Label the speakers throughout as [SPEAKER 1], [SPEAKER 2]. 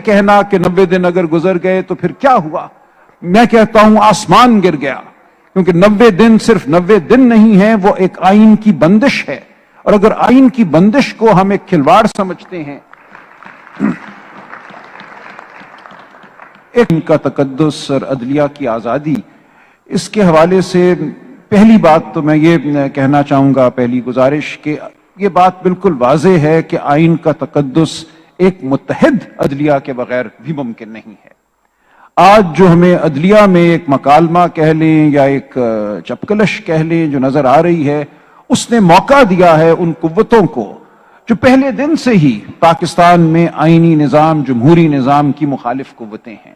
[SPEAKER 1] कहना कि 90 दिन अगर गुजर गए तो फिर क्या हुआ, मैं कहता हूं आसमान गिर गया, क्योंकि 90 दिन सिर्फ 90 दिन नहीं है, वो एक आइन की बंदिश है। और अगर आइन की बंदिश को हम एक खिलवाड़ समझते हैं, एक इनका तकद्दुस और अदलिया की आजादी, इसके हवाले से पहली बात तो मैं ये कहना चाहूंगा, पहली गुजारिश कि ये बात बिल्कुल वाज़ेह है कि आइन का तकद्दुस एक मुत्तहिद अदलिया के बगैर भी मुमकिन नहीं है। आज जो हमें अदलिया में एक मकालमा कह लें या एक चपकलश कह लें जो नजर आ रही है, उसने मौका दिया है उन कुव्वतों को जो पहले दिन से ही पाकिस्तान में आईनी निजाम, जमहूरी निजाम की मुखालिफ कुव्वतें हैं।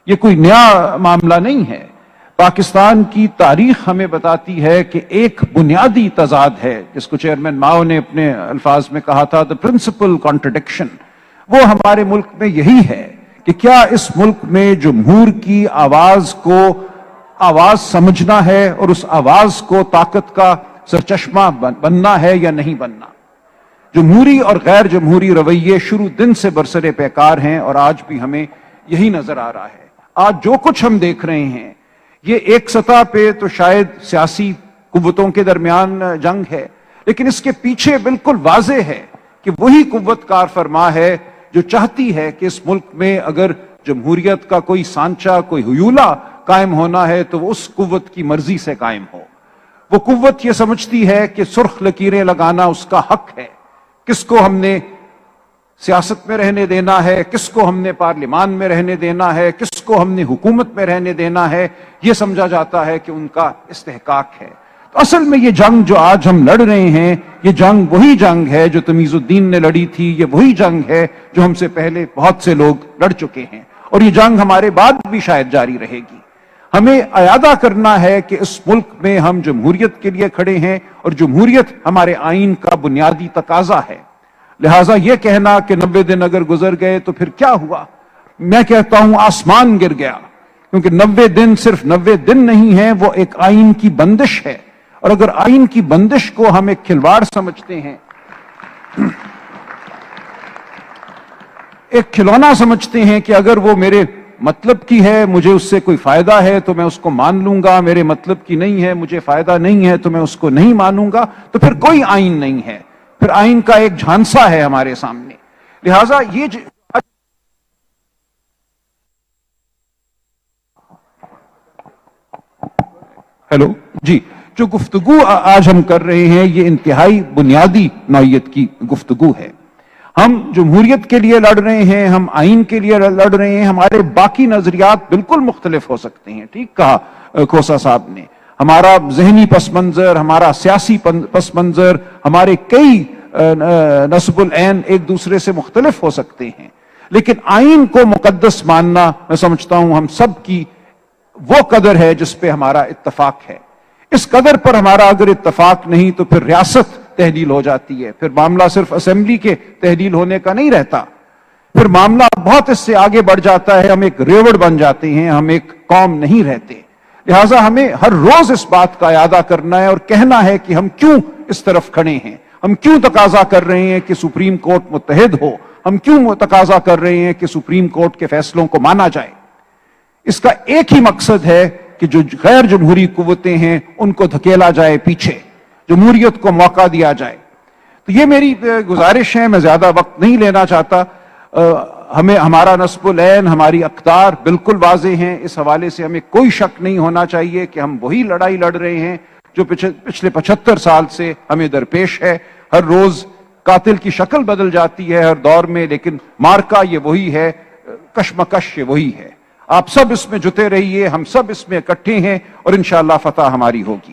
[SPEAKER 1] ये कोई नया मामला नहीं है। पाकिस्तान की तारीख हमें बताती है कि एक बुनियादी तजाद है, जिसको चेयरमैन माओ ने अपने अल्फाज में कहा था, द प्रिंसिपल कॉन्ट्रडिक्शन। वो हमारे मुल्क में यही है कि क्या इस मुल्क में जमहूर की आवाज को आवाज समझना है और उस आवाज को ताकत का सरचश्मा बनना है या नहीं बनना। जमहूरी और गैर जमहूरी रवैये शुरू दिन से बरसरे पैकार हैं और आज भी हमें यही नजर आ रहा है। आज जो कुछ हम देख रहे हैं, ये एक सतह पे तो शायद सियासी कुव्वतों के दरमियान जंग है, लेकिन इसके पीछे बिल्कुल वाज़ेह है कि वही कुव्वत कार फरमा है जो चाहती है कि इस मुल्क में अगर जमहूरियत का कोई सांचा, कोई हुयूला कायम होना है तो वो उस कुव्वत की मर्जी से कायम हो। वो कुव्वत ये समझती है कि सुर्ख लकीरें लगाना उसका हक है। किसको हमने सियासत में रहने देना है, किसको हमने पार्लिमान में रहने देना है, किसको हमने हुकूमत में रहने देना है, यह समझा जाता है कि उनका इस्तेहकाक है। तो असल में ये जंग जो आज हम लड़ रहे हैं, ये जंग वही जंग है जो तमीजुद्दीन ने लड़ी थी, ये वही जंग है जो हमसे पहले बहुत से लोग लड़ चुके हैं और ये जंग हमारे बाद भी शायद जारी रहेगी। हमें अयादा करना है कि इस मुल्क में हम जमहूरियत के लिए खड़े हैं और जमहूरियत हमारे आइन का बुनियादी तकाजा है। लिहाजा यह कहना कि 90 दिन अगर गुजर गए तो फिर क्या हुआ, मैं कहता हूं आसमान गिर गया, क्योंकि 90 दिन सिर्फ 90 दिन नहीं है, वो एक आइन की बंदिश है। और अगर आइन की बंदिश को हम एक खिलवाड़ समझते हैं, एक खिलौना समझते हैं कि अगर वो मेरे मतलब की है, मुझे उससे कोई फायदा है तो मैं उसको मान लूंगा, मेरे मतलब की नहीं है, मुझे फायदा नहीं है तो मैं उसको नहीं मानूंगा, तो फिर कोई आइन नहीं है, फिर आइन का एक झांसा है हमारे सामने। लिहाजा ये हेलो जी, जो गुफ्तगू आज हम कर रहे हैं ये इंतहाई बुनियादी नौइयत की गुफ्तगू है। हम जमहूरियत के लिए लड़ रहे हैं, हम आइन के लिए लड़ रहे हैं। हमारे बाकी नजरियात बिल्कुल मुख्तलिफ हो सकते हैं, ठीक कहा खोसा साहब ने। हमारा जहनी पस मंजर, हमारा सियासी पस मंजर, हमारे कई नस्बुल ऐन एक दूसरे से मुख्तलिफ हो सकते हैं, लेकिन आइन को मुकद्दस मानना मैं समझता हूं हम सब की वो कदर है जिस पे हमारा इत्तफाक है। इस कदर पर हमारा अगर इत्तफाक नहीं तो फिर रियासत तहलील हो जाती है। फिर मामला सिर्फ असेंबली के तहलील होने का नहीं रहता, फिर मामला बहुत इससे आगे बढ़ जाता है। हम एक रेवड़ बन जाते हैं, हम एक कौम नहीं रहते। लिहाजा हमें हर रोज इस बात का यादा करना है और कहना है कि हम क्यों इस तरफ खड़े हैं, हम क्यों तकाजा कर रहे हैं कि सुप्रीम कोर्ट मुत्तहिद हो, हम क्यों तकाजा कर रहे हैं कि सुप्रीम कोर्ट के फैसलों को माना जाए। इसका एक ही मकसद है कि जो गैर जमहूरी कुव्वतें हैं उनको धकेला जाए पीछे, जमहूरियत को मौका दिया जाए। तो ये मेरी गुजारिश है, मैं ज्यादा वक्त नहीं लेना चाहता। हमें हमारा नस्बुल ऐन, हमारी अक़दार बिल्कुल वाज़ेह हैं। इस हवाले से हमें कोई शक नहीं होना चाहिए कि हम वही लड़ाई लड़ रहे हैं जो पिछले 75 साल से हमें दरपेश है। हर रोज कातिल की शक्ल बदल जाती है हर दौर में, लेकिन मार्का ये वही है, कशमकश ये वही है। आप सब इसमें जुटे रहिए, हम सब इसमें इकट्ठे हैं और इंशाअल्लाह फतह हमारी होगी।